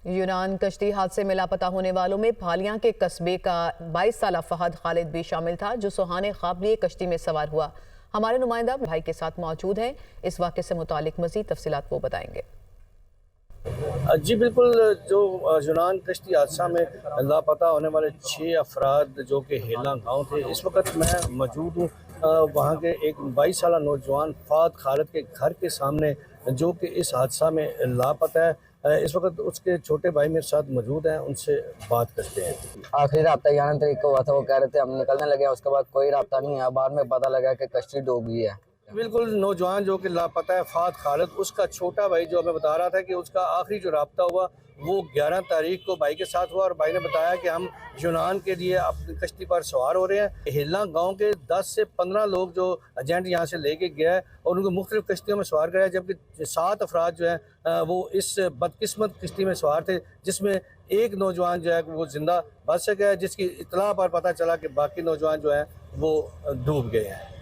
यूनान कश्ती हादसे में लापता होने वालों में भालियां के कस्बे का 22 साला फहद खालिद भी शामिल था, जो सुहाने ख्वाब लिए कश्ती में सवार हुआ। हमारे नुमाइंदा भाई के साथ मौजूद हैं। इस वाक़े से मुतालिक मज़ीद तफसीलात वो बताएंगे। जी बिल्कुल, जो यूनान कश्ती हादसा में लापता होने वाले 6 अफराद जो कि हेला गाँव थे, इस वक्त मैं मौजूद हूँ वहाँ के एक 22 साला नौजवान फहद खालिद के घर के सामने, जो कि इस हादसा में लापता है। इस वक्त उसके छोटे भाई मेरे साथ मौजूद हैं, उनसे बात करते हैं। आखिरी राब्ता 11 तारीख को हुआ था। वो कह रहे थे हम निकलने लगे, उसके बाद कोई राब्ता नहीं है। बाद में पता लगा कि कश्ती डूब गई है। बिल्कुल, नौजवान जो कि लापता है फहद खालिद, उसका छोटा भाई जो हमें बता रहा था कि उसका आखिरी जो राब्ता हुआ वो 11 तारीख को भाई के साथ हुआ, और भाई ने बताया कि हम यूनान के लिए अपनी कश्ती पर सवार हो रहे हैं। हिल्ला गांव के 10 से 15 लोग जो एजेंट यहाँ से लेके गया है और उनको मुख्तलिफ कश्तियों में सवार कराया, जबकि 7 अफराद जो हैं वो इस बदकिस्मत कश्ती में सवार थे, जिसमें एक नौजवान जो है वो जिंदा बच सका है, जिसकी इतला पर पता चला कि बाकी नौजवान जो हैं वो डूब गए हैं।